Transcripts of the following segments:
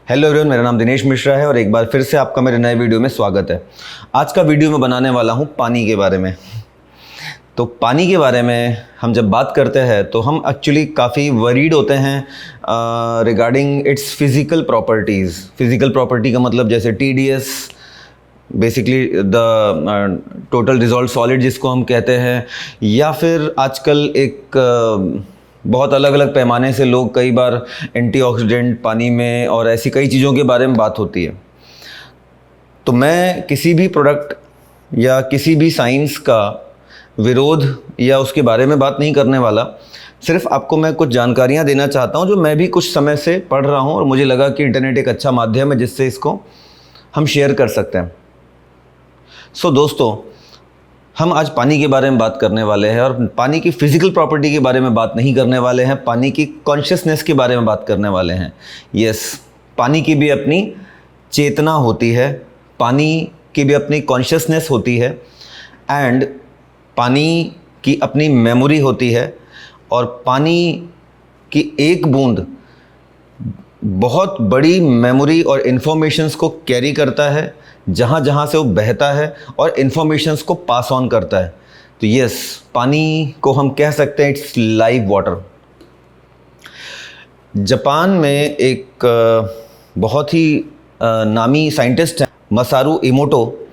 Hello everyone, मेरा नाम दिनेश मिश्रा है और एक बार फिर से आपका मेरे नए वीडियो में स्वागत है। आज का वीडियो मैं बनाने वाला हूँ पानी के बारे में। तो पानी के बारे में हम जब बात करते हैं तो हम एक्चुअली काफ़ी वरीड होते हैं regarding its physical properties. Physical property का मतलब जैसे TDS, basically the total dissolved solid जिसको हम कहते हैं, या फिर आजकल एक बहुत अलग अलग पैमाने से लोग कई बार एंटीऑक्सीडेंट पानी में और ऐसी कई चीज़ों के बारे में बात होती है। तो मैं किसी भी प्रोडक्ट या किसी भी साइंस का विरोध या उसके बारे में बात नहीं करने वाला। सिर्फ आपको मैं कुछ जानकारियाँ देना चाहता हूँ जो मैं भी कुछ समय से पढ़ रहा हूँ और मुझे लगा कि इंटरनेट एक अच्छा माध्यम है जिससे इसको हम शेयर कर सकते हैं। सो दोस्तों, हम आज पानी के बारे में बात करने वाले हैं और पानी की फ़िज़िकल प्रॉपर्टी के बारे में बात नहीं करने वाले हैं, पानी की कॉन्शियसनेस के बारे में बात करने वाले हैं। यस, पानी की भी अपनी चेतना होती है, पानी की भी अपनी कॉन्शियसनेस होती है एंड पानी की अपनी मेमोरी होती है। और पानी की एक बूंद बहुत बड़ी मेमोरी और इन्फॉर्मेशंस को कैरी करता है जहाँ जहाँ से वो बहता है और इन्फॉर्मेशंस को पास ऑन करता है। तो यस, पानी को हम कह सकते हैं इट्स लाइव वाटर। जापान में एक बहुत ही नामी साइंटिस्ट हैं, मसारू इमोटो।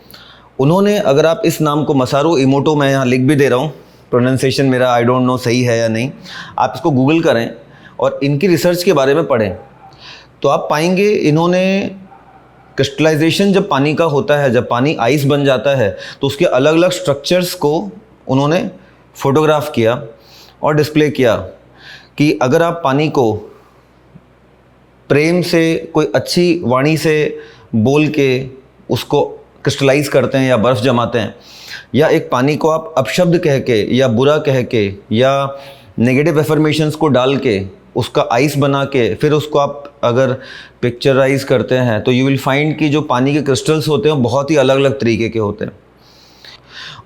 उन्होंने, अगर आप इस नाम को मसारू इमोटो, मैं यहाँ लिख भी दे रहा हूँ, प्रोनाउंसिएशन मेरा आई डोंट नो सही है या नहीं, आप इसको गूगल करें और इनकी रिसर्च के बारे में पढ़ें तो आप पाएंगे इन्होंने क्रिस्टलाइजेशन जब पानी का होता है, जब पानी आइस बन जाता है तो उसके अलग अलग स्ट्रक्चर्स को उन्होंने फ़ोटोग्राफ किया और डिस्प्ले किया कि अगर आप पानी को प्रेम से, कोई अच्छी वाणी से बोल के उसको क्रिस्टलाइज करते हैं या बर्फ़ जमाते हैं, या एक पानी को आप अपशब्द कह के या बुरा कह के या नेगेटिव एफर्मेशंस को डाल के उसका आइस बना के फिर उसको आप अगर पिक्चराइज करते हैं तो यू विल फाइंड कि जो पानी के क्रिस्टल्स होते हैं बहुत ही अलग अलग तरीके के होते हैं।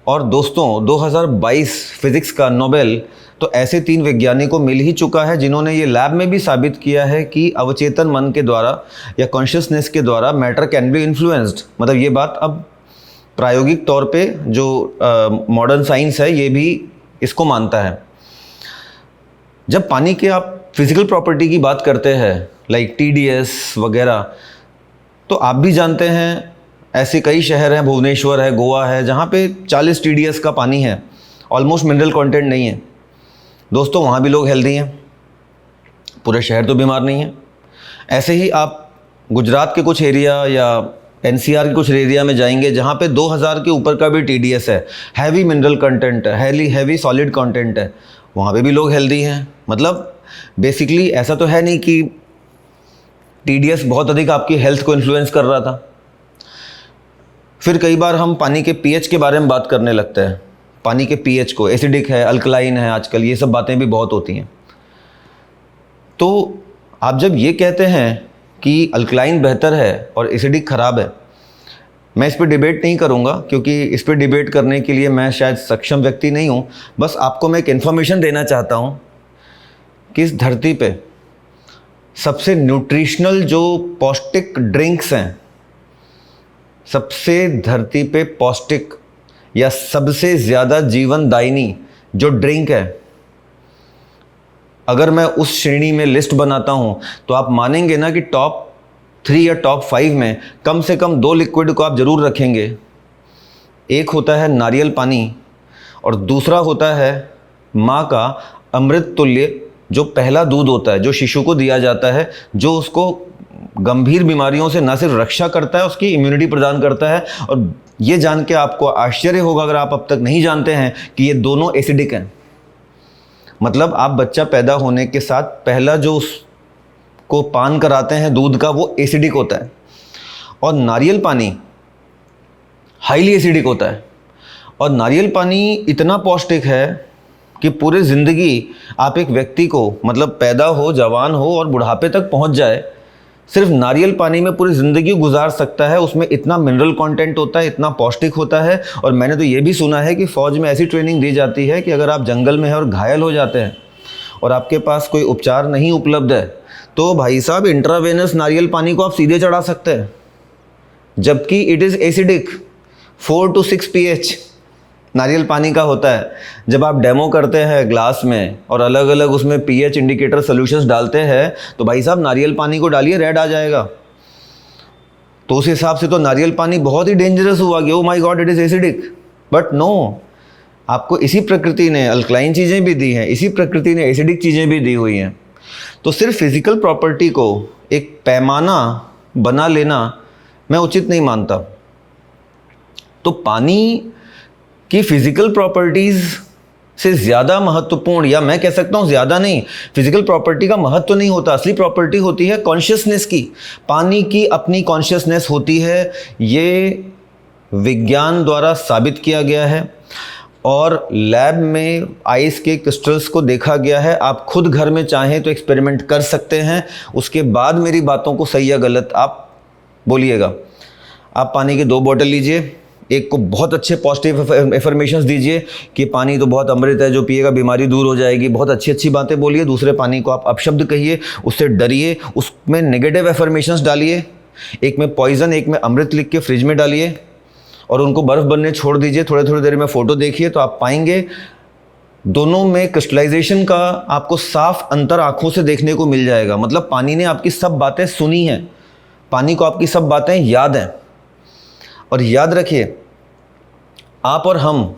और दोस्तों, 2022 फिज़िक्स का नोबेल तो ऐसे 3 वैज्ञानिकों को मिल ही चुका है जिन्होंने ये लैब में भी साबित किया है कि अवचेतन मन के द्वारा या कॉन्शियसनेस के द्वारा मैटर कैन बी इन्फ्लुएंस्ड। मतलब ये बात अब प्रायोगिक तौर पे जो मॉडर्न साइंस है ये भी इसको मानता है। जब पानी के आप फिज़िकल प्रॉपर्टी की बात करते हैं लाइक TDS वगैरह, तो आप भी जानते हैं ऐसे कई शहर हैं, भुवनेश्वर है, गोवा है, जहाँ पे 40 TDS का पानी है, ऑलमोस्ट मिनरल कंटेंट नहीं है। दोस्तों, वहाँ भी लोग हेल्दी हैं, पूरे शहर तो बीमार नहीं है। ऐसे ही आप गुजरात के कुछ एरिया या NCR के कुछ एरिया में जाएंगे जहाँ पे 2000 के ऊपर का भी TDS है, हैवी मिनरल कंटेंट है, हैवी सॉलिड कंटेंट है, वहाँ पे भी लोग हेल्दी हैं। मतलब बेसिकली ऐसा तो है नहीं कि TDS बहुत अधिक आपकी हेल्थ को इन्फ्लुएंस कर रहा था। फिर कई बार हम पानी के pH के बारे में बात करने लगते हैं, पानी के pH को, एसिडिक है, अल्कलाइन है, आजकल ये सब बातें भी बहुत होती हैं। तो आप जब ये कहते हैं कि अल्कलाइन बेहतर है और एसिडिक ख़राब है, मैं इस पर डिबेट नहीं करूंगा क्योंकि इस पर डिबेट करने के लिए मैं शायद सक्षम व्यक्ति नहीं हूं। बस आपको मैं एक इन्फॉर्मेशन देना चाहता हूं कि इस धरती पे सबसे न्यूट्रिशनल जो पौष्टिक ड्रिंक्स हैं, सबसे धरती पे पौष्टिक या सबसे ज़्यादा जीवनदायिनी जो ड्रिंक है, अगर मैं उस श्रेणी में लिस्ट बनाता हूँ तो आप मानेंगे ना कि टॉप 3 या टॉप 5 में कम से कम 2 लिक्विड को आप ज़रूर रखेंगे। एक होता है नारियल पानी और दूसरा होता है माँ का अमृत तुल्य जो पहला दूध होता है, जो शिशु को दिया जाता है, जो उसको गंभीर बीमारियों से न सिर्फ रक्षा करता है, उसकी इम्यूनिटी प्रदान करता है। और ये जान के आपको आश्चर्य होगा अगर आप अब तक नहीं जानते हैं कि ये दोनों एसिडिक हैं। मतलब आप बच्चा पैदा होने के साथ पहला जो उसको पान कराते हैं दूध का, वो एसिडिक होता है। और नारियल पानी हाईली एसिडिक होता है। और नारियल पानी इतना पौष्टिक है कि पूरे ज़िंदगी आप एक व्यक्ति को, मतलब पैदा हो, जवान हो और बुढ़ापे तक पहुंच जाए, सिर्फ नारियल पानी में पूरी ज़िंदगी गुजार सकता है। उसमें इतना मिनरल कंटेंट होता है, इतना पौष्टिक होता है। और मैंने तो ये भी सुना है कि फ़ौज में ऐसी ट्रेनिंग दी जाती है कि अगर आप जंगल में हैं और घायल हो जाते हैं और आपके पास कोई उपचार नहीं उपलब्ध है तो भाई साहब इंट्रावेनस नारियल पानी को आप सीधे चढ़ा सकते हैं, जबकि it is acidic, 4 to 6 pH नारियल पानी का होता है। जब आप डेमो करते हैं ग्लास में और अलग अलग उसमें pH इंडिकेटर सॉल्यूशंस डालते हैं, तो भाई साहब नारियल पानी को डालिए, रेड आ जाएगा। तो उस हिसाब से तो नारियल पानी बहुत ही डेंजरस हुआ कि oh my god it is acidic. But no, आपको इसी प्रकृति ने अल्कलाइन चीज़ें भी दी हैं, इसी प्रकृति ने एसिडिक चीज़ें भी दी हुई हैं। तो सिर्फ फिज़िकल प्रॉपर्टी को एक पैमाना बना लेना मैं उचित नहीं मानता। तो पानी की फिज़िकल प्रॉपर्टीज़ से ज़्यादा महत्वपूर्ण, या मैं कह सकता हूँ ज़्यादा नहीं, फिज़िकल प्रॉपर्टी का महत्व नहीं होता। असली प्रॉपर्टी होती है कॉन्शियसनेस की। पानी की अपनी कॉन्शियसनेस होती है, ये विज्ञान द्वारा साबित किया गया है और लैब में आइस के क्रिस्टल्स को देखा गया है। आप खुद घर में चाहें तो एक्सपेरिमेंट कर सकते हैं, उसके बाद मेरी बातों को सही या गलत आप बोलिएगा। आप पानी की 2 बॉटल लीजिए, एक को बहुत अच्छे पॉजिटिव एफर्मेशंस दीजिए कि पानी तो बहुत अमृत है, जो पिएगा बीमारी दूर हो जाएगी, बहुत अच्छी अच्छी बातें बोलिए। दूसरे पानी को आप अपशब्द कहिए, उससे डरिए, उसमें नेगेटिव एफर्मेशंस डालिए। एक में पॉइजन, एक में अमृत लिख के फ्रिज में डालिए और उनको बर्फ़ बनने छोड़ दीजिए। थोड़ी थोड़ी देर में फ़ोटो देखिए तो आप पाएंगे दोनों में क्रिस्टलाइजेशन का आपको साफ अंतर आँखों से देखने को मिल जाएगा। मतलब पानी ने आपकी सब बातें सुनी हैं, पानी को आपकी सब बातें याद हैं। और याद रखिए, आप और हम,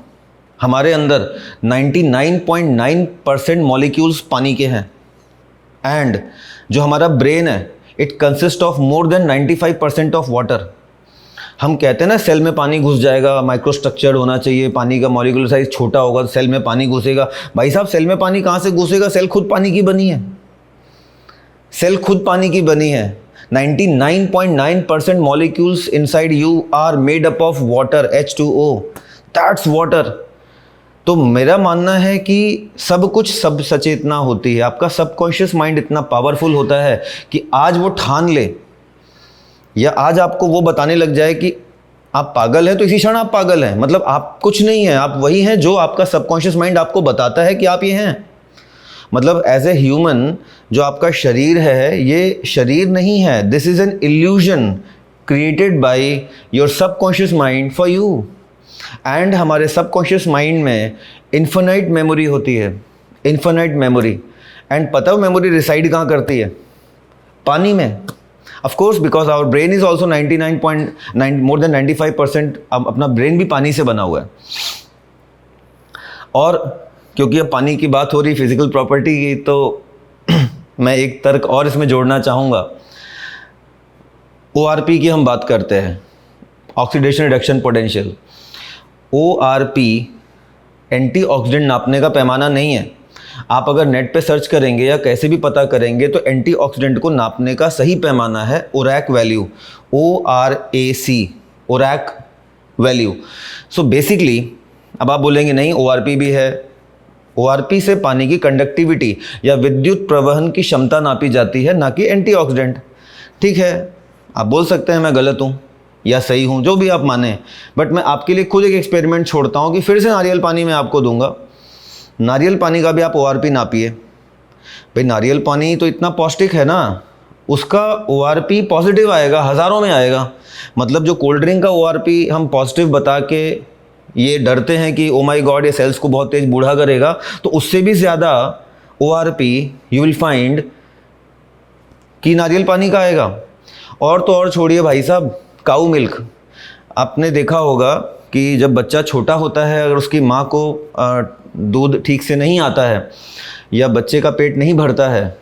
हमारे अंदर 99.9% मॉलिक्यूल्स पानी के हैं। एंड जो हमारा ब्रेन है, it consist of more than 95% of water. हम कहते हैं ना सेल में पानी घुस जाएगा, माइक्रो स्ट्रक्चर होना चाहिए, पानी का मॉलिक्यूलर साइज छोटा होगा तो सेल में पानी घुसेगा। भाई साहब, सेल में पानी कहाँ से घुसेगा? सेल खुद पानी की बनी है, सेल खुद पानी की बनी है। 99.9% molecules inside you are made up of water, H2O, that's water। तो मेरा मानना है कि सब कुछ सब सचेतना होती है। आपका सबकॉन्शियस माइंड इतना पावरफुल होता है कि आज वो ठान ले या आज आपको वो बताने लग जाए कि आप पागल हैं, तो इसी क्षण आप पागल हैं। मतलब आप कुछ नहीं हैं, आप वही हैं जो आपका सबकॉन्शियस माइंड आपको बताता है कि आप ये हैं। मतलब एज ए ह्यूमन जो आपका शरीर है, ये शरीर नहीं है। This is an illusion created by your subconscious mind for you. And हमारे सबकॉन्शियस माइंड में इन्फिनाइट मेमोरी होती है, इन्फिनाइट मेमोरी। एंड पता हो मेमोरी रिसाइड कहाँ करती है? पानी में। Of course, because our brain is also 99.9 more than 95% अपना ब्रेन भी पानी से बना हुआ है। और क्योंकि अब पानी की बात हो रही फिजिकल प्रॉपर्टी की, तो मैं एक तर्क और इसमें जोड़ना चाहूँगा। ORP की हम बात करते हैं, oxidation reduction potential. ORP antioxidant नापने का पैमाना नहीं है। आप अगर नेट पे सर्च करेंगे या कैसे भी पता करेंगे तो एंटीऑक्सीडेंट को नापने का सही पैमाना है ORAC value, ORAC, ORAC value. So basically अब आप बोलेंगे नहीं ORP भी है। ORP से पानी की कंडक्टिविटी या विद्युत प्रवहन की क्षमता नापी जाती है, ना कि एंटीऑक्सीडेंट। ठीक है, आप बोल सकते हैं मैं गलत हूँ या सही हूँ, जो भी आप माने, बट मैं आपके लिए खुद एक एक्सपेरिमेंट छोड़ता हूँ कि फिर से नारियल पानी मैं आपको दूंगा। नारियल पानी का भी आप ORP नापिए। भाई नारियल पानी तो इतना पौष्टिक है ना, उसका ORP पॉजिटिव आएगा, हज़ारों में आएगा। मतलब जो कोल्ड ड्रिंक का ORP हम पॉजिटिव बता के ये डरते हैं कि ओ माई गॉड ये सेल्स को बहुत तेज़ बूढ़ा करेगा, तो उससे भी ज़्यादा ORP यू विल फाइंड कि नारियल पानी का आएगा। और तो और छोड़िए भाई साहब, काऊ मिल्क। आपने देखा होगा कि जब बच्चा छोटा होता है, अगर उसकी माँ को दूध ठीक से नहीं आता है या बच्चे का पेट नहीं भरता है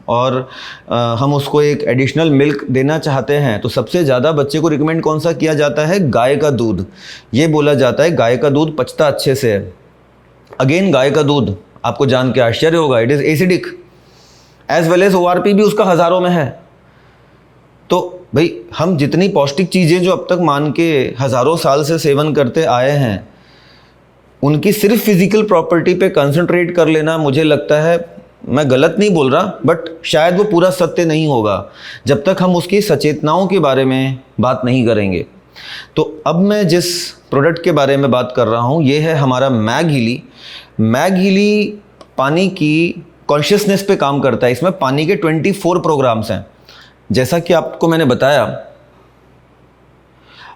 और हम उसको एक एडिशनल मिल्क देना चाहते हैं, तो सबसे ज़्यादा बच्चे को रिकमेंड कौन सा किया जाता है? गाय का दूध। ये बोला जाता है गाय का दूध पचता अच्छे से है। अगेन गाय का दूध, आपको जान के आश्चर्य होगा, it is acidic as well as ORP भी उसका हज़ारों में है। तो भाई हम जितनी पौष्टिक चीज़ें जो अब तक मान के हज़ारों साल से सेवन करते आए हैं, उनकी सिर्फ फिज़िकल प्रॉपर्टी पे कंसंट्रेट कर लेना, मुझे लगता है, मैं गलत नहीं बोल रहा, बट शायद वो पूरा सत्य नहीं होगा जब तक हम उसकी सचेतनाओं के बारे में बात नहीं करेंगे। तो अब मैं जिस प्रोडक्ट के बारे में बात कर रहा हूँ, ये है हमारा मैग हीली। मैग हीली पानी की कॉन्शियसनेस पे काम करता है। इसमें पानी के 24 प्रोग्राम्स हैं। जैसा कि आपको मैंने बताया,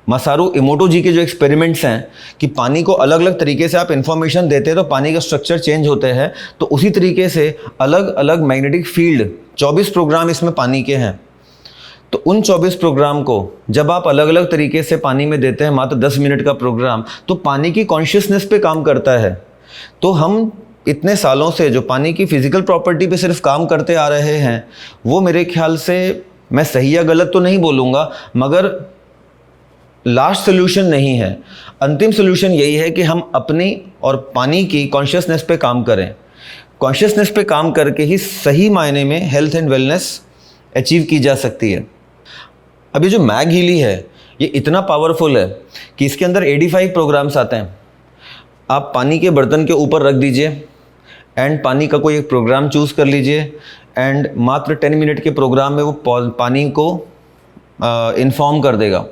मासारू इमोटो जी के जो एक्सपेरिमेंट्स हैं कि पानी को अलग अलग तरीके से आप इन्फॉर्मेशन देते हैं तो पानी का स्ट्रक्चर चेंज होते हैं, तो उसी तरीके से अलग अलग मैग्नेटिक फील्ड 24 प्रोग्राम इसमें पानी के हैं। तो उन 24 प्रोग्राम को जब आप अलग अलग तरीके से पानी में देते हैं, मात्र 10 मिनट का प्रोग्राम, तो पानी की कॉन्शियसनेस पे काम करता है। तो हम इतने सालों से जो पानी की फिजिकल प्रॉपर्टी पे सिर्फ काम करते आ रहे हैं, वो मेरे ख्याल से, मैं सही या गलत तो नहीं बोलूँगा, मगर लास्ट सोल्यूशन नहीं है। अंतिम सोल्यूशन यही है कि हम अपनी और पानी की कॉन्शियसनेस पे काम करें। कॉन्शियसनेस पे काम करके ही सही मायने में हेल्थ एंड वेलनेस अचीव की जा सकती है। अब ये जो मैग हीली है, ये इतना पावरफुल है कि इसके अंदर 85 प्रोग्राम्स आते हैं। आप पानी के बर्तन के ऊपर रख दीजिए एंड पानी का कोई एक प्रोग्राम चूज़ कर लीजिए एंड मात्र 10 मिनट के प्रोग्राम में वो पानी को इन्फॉर्म कर देगा।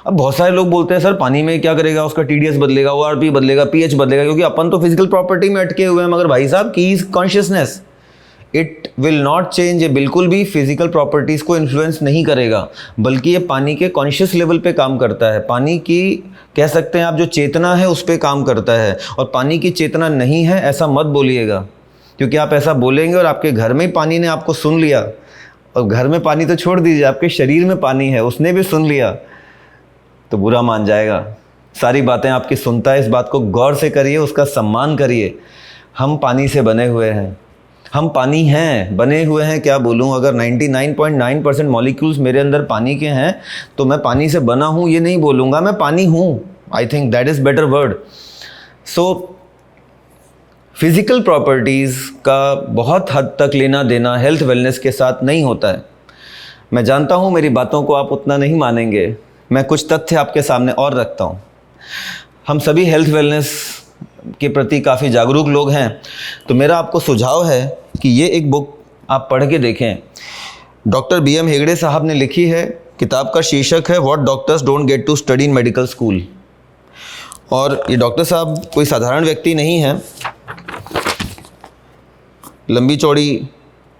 अब बहुत सारे लोग बोलते हैं सर पानी में क्या करेगा, उसका TDS बदलेगा, ORP बदलेगा, pH बदलेगा, क्योंकि अपन तो फिजिकल प्रॉपर्टी में अटके हुए हैं। मगर भाई साहब, की is consciousness, it will not change. ये बिल्कुल भी फिजिकल प्रॉपर्टीज़ को इन्फ्लुएंस नहीं करेगा, बल्कि ये पानी के कॉन्शियस लेवल पे काम करता है। पानी की, कह सकते हैं आप, जो चेतना है उस पर काम करता है। और पानी की चेतना नहीं है ऐसा मत बोलिएगा, क्योंकि आप ऐसा बोलेंगे और आपके घर में पानी ने आपको सुन लिया, और घर में पानी तो छोड़ दीजिए, आपके शरीर में पानी है, उसने भी सुन लिया, तो बुरा मान जाएगा। सारी बातें आपकी सुनता है, इस बात को गौर से करिए, उसका सम्मान करिए। हम पानी से बने हुए हैं, हम पानी हैं, बने हुए हैं। क्या बोलूँ, अगर 99.9% मॉलिक्यूल्स मेरे अंदर पानी के हैं तो मैं पानी से बना हूँ ये नहीं बोलूँगा, मैं पानी हूँ। I think that is better word. So physical properties का बहुत हद तक लेना देना हेल्थ वेलनेस के साथ नहीं होता है। मैं जानता हूँ मेरी बातों को आप उतना नहीं मानेंगे, मैं कुछ तथ्य आपके सामने और रखता हूँ। हम सभी हेल्थ वेलनेस के प्रति काफ़ी जागरूक लोग हैं, तो मेरा आपको सुझाव है कि ये एक बुक आप पढ़ के देखें। डॉक्टर BM हेगड़े साहब ने लिखी है। किताब का शीर्षक है what doctors don't get to study in medical school. और ये डॉक्टर साहब कोई साधारण व्यक्ति नहीं है, लंबी चौड़ी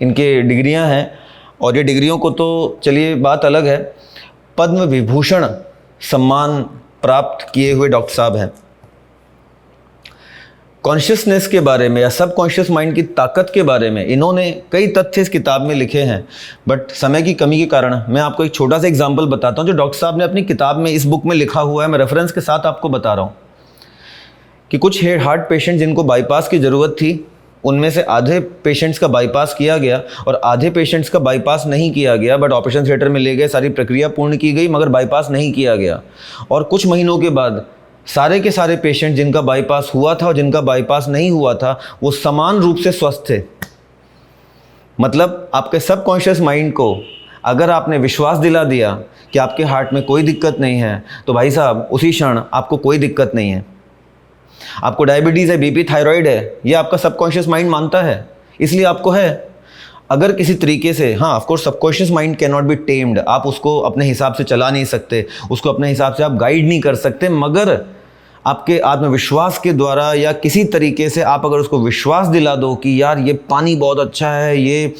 इनके डिग्रियां हैं, और ये डिग्रियों को तो चलिए बात अलग है, पद्म विभूषण सम्मान प्राप्त किए हुए डॉक्टर साहब हैं। कॉन्शियसनेस के बारे में या सब कॉन्शियस माइंड की ताकत के बारे में इन्होंने कई तथ्य इस किताब में लिखे हैं, बट समय की कमी के कारण मैं आपको एक छोटा सा एग्जांपल बताता हूं जो डॉक्टर साहब ने अपनी किताब में, इस बुक में लिखा हुआ है। मैं रेफरेंस के साथ आपको बता रहा हूं कि कुछ हार्ट पेशेंट जिनको बाईपास की ज़रूरत थी, उनमें से आधे पेशेंट्स का बाईपास किया गया और आधे पेशेंट्स का बाईपास नहीं किया गया, बट ऑपरेशन थिएटर में ले गए, सारी प्रक्रिया पूर्ण की गई, मगर बाईपास नहीं किया गया। और कुछ महीनों के बाद सारे के सारे पेशेंट जिनका बाईपास हुआ था और जिनका बाईपास नहीं हुआ था, वो समान रूप से स्वस्थ थे। मतलब आपके सबकॉन्शियस माइंड को अगर आपने विश्वास दिला दिया कि आपके हार्ट में कोई दिक्कत नहीं है, तो भाई साहब उसी क्षण आपको कोई दिक्कत नहीं है। आपको डायबिटीज़ है, BP, थायराइड है, ये आपका सबकॉन्शियस माइंड मानता है, इसलिए आपको है। अगर किसी तरीके से, हाँ of course subconscious mind can not be tamed, आप उसको अपने हिसाब से चला नहीं सकते, उसको अपने हिसाब से आप गाइड नहीं कर सकते, मगर आपके आत्मविश्वास के द्वारा या किसी तरीके से आप अगर उसको विश्वास दिला दो कि यार ये पानी बहुत अच्छा है, ये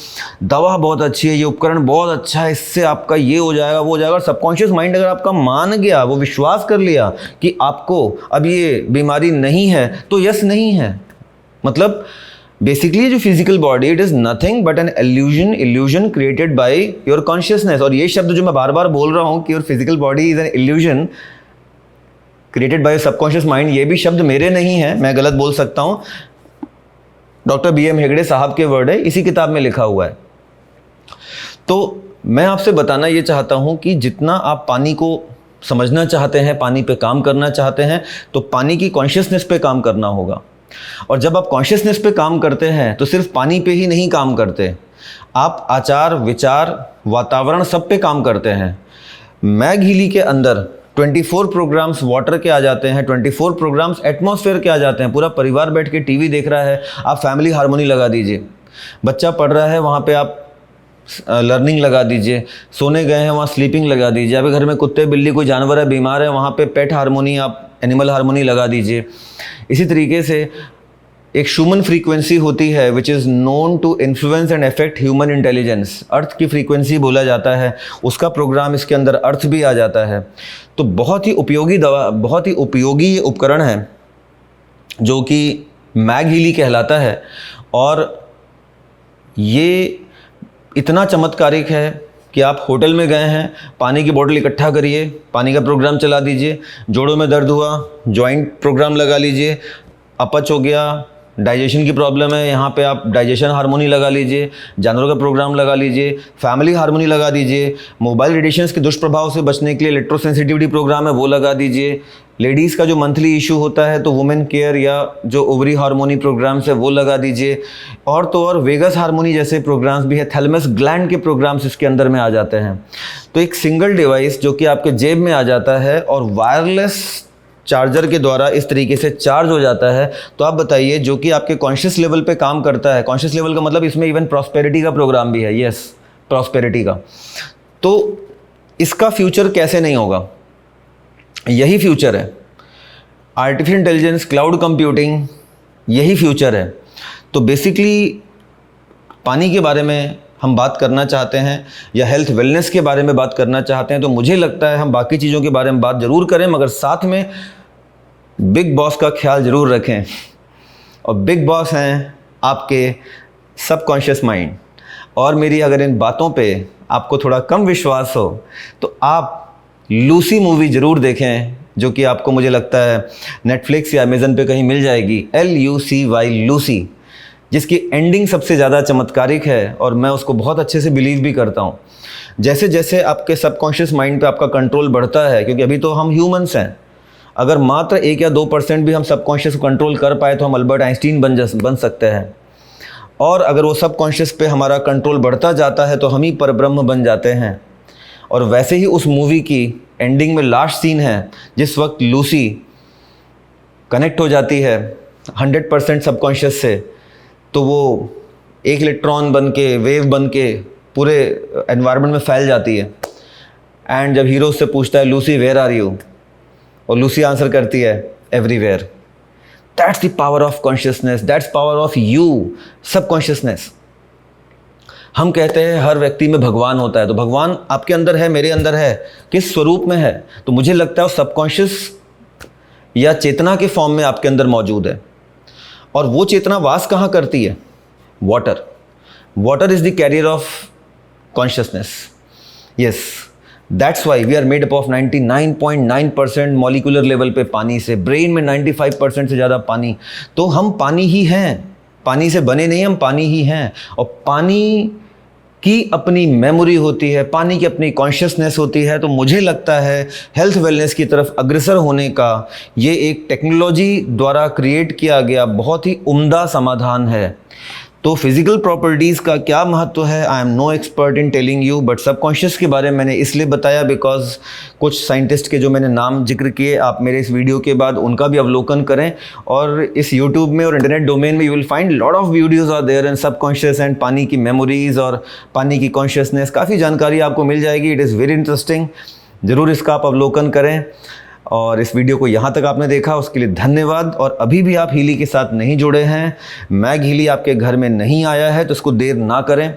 दवा बहुत अच्छी है, ये उपकरण बहुत अच्छा है, इससे आपका ये हो जाएगा, वो हो जाएगा, और सबकॉन्शियस माइंड अगर आपका मान गया, वो विश्वास कर लिया कि आपको अब ये बीमारी नहीं है, तो यस नहीं है। मतलब बेसिकली जो physical body, it is nothing but an illusion created by your consciousness. और ये शब्द जो मैं बार बार बोल रहा हूँ कि your physical body is an illusion created by subconscious mind, ये भी शब्द मेरे नहीं है, मैं गलत बोल सकता हूँ, डॉक्टर BM हेगड़े साहब के वर्ड है, इसी किताब में लिखा हुआ है। तो मैं आपसे बताना ये चाहता हूँ कि जितना आप पानी को समझना चाहते हैं, पानी पे काम करना चाहते हैं, तो पानी की कॉन्शियसनेस पे काम करना होगा। और जब आप कॉन्शियसनेस पे काम करते हैं तो सिर्फ पानी पे ही नहीं काम करते, आप आचार, विचार, वातावरण सब पे काम करते हैं। मैग हीली के अंदर 24 प्रोग्राम्स वाटर के आ जाते हैं, 24 प्रोग्राम्स एटमॉस्फेयर के आ जाते हैं। पूरा परिवार बैठ के टीवी देख रहा है, आप फैमिली हार्मोनी लगा दीजिए। बच्चा पढ़ रहा है, वहाँ पे आप लर्निंग लगा दीजिए। सोने गए हैं, वहाँ स्लीपिंग लगा दीजिए। आपके घर में कुत्ते बिल्ली कोई जानवर है, बीमार है, वहाँ पे पेट हार्मोनी, आप एनिमल हार्मोनी लगा दीजिए। इसी तरीके से एक शूमन फ्रीक्वेंसी होती है which is known to influence and affect human intelligence. Earth की फ्रीक्वेंसी बोला जाता है, उसका प्रोग्राम इसके अंदर अर्थ भी आ जाता है। तो बहुत ही उपयोगी दवा, बहुत ही उपयोगी ये उपकरण है जो कि मैग हीली कहलाता है। और ये इतना चमत्कारिक है कि आप होटल में गए हैं, पानी की बोतल इकट्ठा करिए, पानी का प्रोग्राम चला दीजिए, जोड़ों में दर्द हुआ जॉइंट प्रोग्राम लगा लीजिए, अपच हो गया, डाइजेशन की प्रॉब्लम है, यहाँ पे आप डाइजेशन हार्मोनी लगा लीजिए, जानवरों का प्रोग्राम लगा लीजिए, फैमिली हार्मोनी लगा दीजिए, मोबाइल रेडिएशंस के दुष्प्रभाव से बचने के लिए इलेक्ट्रोसेंसिटिविटी प्रोग्राम है वो लगा दीजिए, लेडीज़ का जो मंथली इशू होता है तो वुमेन केयर या जो ओवरी हार्मोनी प्रोग्राम्स है वो लगा दीजिए। और तो और वेगस हार्मोनी जैसे प्रोग्राम्स भी है, थैलेमस ग्लैंड के प्रोग्राम्स इसके अंदर में आ जाते हैं। तो एक सिंगल डिवाइस जो कि आपके जेब में आ जाता है और वायरलेस चार्जर के द्वारा इस तरीके से चार्ज हो जाता है। तो आप बताइए, जो कि आपके कॉन्शियस लेवल पे काम करता है। कॉन्शियस लेवल का मतलब इसमें इवन प्रॉस्पेरिटी का प्रोग्राम भी है, यस, प्रॉस्पेरिटी का। तो इसका फ्यूचर कैसे नहीं होगा, यही फ्यूचर है। आर्टिफिशियल इंटेलिजेंस, क्लाउड कंप्यूटिंग, यही फ्यूचर है। तो बेसिकली पानी के बारे में हम बात करना चाहते हैं या हेल्थ वेलनेस के बारे में बात करना चाहते हैं, तो मुझे लगता है हम बाकी चीज़ों के बारे में बात ज़रूर करें, मगर साथ में बिग बॉस का ख्याल ज़रूर रखें। और बिग बॉस हैं आपके सबकॉन्शियस माइंड। और मेरी अगर इन बातों पे आपको थोड़ा कम विश्वास हो तो आप लूसी मूवी ज़रूर देखें, जो कि आपको मुझे लगता है नेटफ्लिक्स या अमेज़न पे कहीं मिल जाएगी, LUCY, लूसी, जिसकी एंडिंग सबसे ज़्यादा चमत्कारिक है और मैं उसको बहुत अच्छे से बिलीव भी करता हूँ। जैसे जैसे आपके सबकॉन्शियस माइंड पे आपका कंट्रोल बढ़ता है, क्योंकि अभी तो हम ह्यूमंस हैं, अगर मात्र 1 या 2% भी हम सबकॉन्शियस को कंट्रोल कर पाए तो हम अल्बर्ट आइंस्टीन बन सकते हैं। और अगर वो सबकॉन्शियस पे हमारा कंट्रोल बढ़ता जाता है तो हम ही परब्रह्म बन जाते हैं। और वैसे ही उस मूवी की एंडिंग में लास्ट सीन है जिस वक्त लूसी कनेक्ट हो जाती है 100% सबकॉन्शियस से, तो वो एक इलेक्ट्रॉन बन के, वेव बन के पूरे एनवायरनमेंट में फैल जाती है। एंड जब हीरो उससे पूछता है लूसी वेयर आर यू, और लूसी आंसर करती है everywhere. That's the power of consciousness, that's power of you, subconsciousness. हम कहते हैं हर व्यक्ति में भगवान होता है, तो भगवान आपके अंदर है, मेरे अंदर है, किस स्वरूप में है? तो मुझे लगता है वो सबकॉन्शियस या चेतना के फॉर्म में आपके अंदर मौजूद है। और वो चेतना वास कहाँ करती है? Water. Water is the carrier of consciousness. Yes, that's why we are made up of 99.9% molecular level पे पानी से, ब्रेन में 95% से ज़्यादा पानी। तो हम पानी ही हैं, पानी से बने नहीं, हम पानी ही हैं। और पानी की अपनी मेमोरी होती है, पानी की अपनी कॉन्शियसनेस होती है। तो मुझे लगता है हेल्थ वेलनेस की तरफ अग्रसर होने का ये एक टेक्नोलॉजी द्वारा क्रिएट किया गया बहुत ही उम्दा समाधान है। तो फिज़िकल प्रॉपर्टीज़ का क्या महत्व है, I am no expert in telling you, but subconscious के बारे में मैंने इसलिए बताया बिकॉज कुछ साइंटिस्ट के जो मैंने नाम जिक्र किए, आप मेरे इस वीडियो के बाद उनका भी अवलोकन करें। और इस यूट्यूब में और इंटरनेट डोमेन में you will find lot of videos are there and subconscious and पानी की मेमोरीज़ और पानी की कॉन्शियसनेस, काफ़ी जानकारी आपको मिल जाएगी। इट इज़ वेरी इंटरेस्टिंग, ज़रूर इसका आप अवलोकन करें। और इस वीडियो को यहाँ तक आपने देखा उसके लिए धन्यवाद। और अभी भी आप हीली के साथ नहीं जुड़े हैं, मैग हीली आपके घर में नहीं आया है, तो इसको देर ना करें।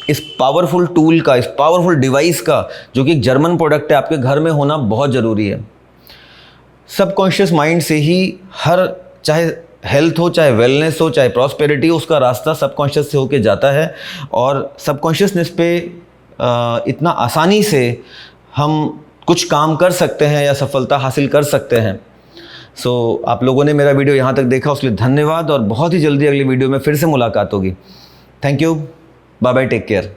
इस पावरफुल टूल का, इस पावरफुल डिवाइस का, जो कि एक जर्मन प्रोडक्ट है, आपके घर में होना बहुत ज़रूरी है। सबकॉन्शियस माइंड से ही हर, चाहे हेल्थ हो, चाहे वेलनेस हो, चाहे प्रॉस्पेरिटी हो, उसका रास्ता सबकॉन्शियस से होके जाता है। और सबकॉन्शियसनेस पे इतना आसानी से हम कुछ काम कर सकते हैं या सफलता हासिल कर सकते हैं। सो आप लोगों ने मेरा वीडियो यहाँ तक देखा उसके लिए धन्यवाद। और बहुत ही जल्दी अगली वीडियो में फिर से मुलाकात होगी। Thank you, bye bye, take care.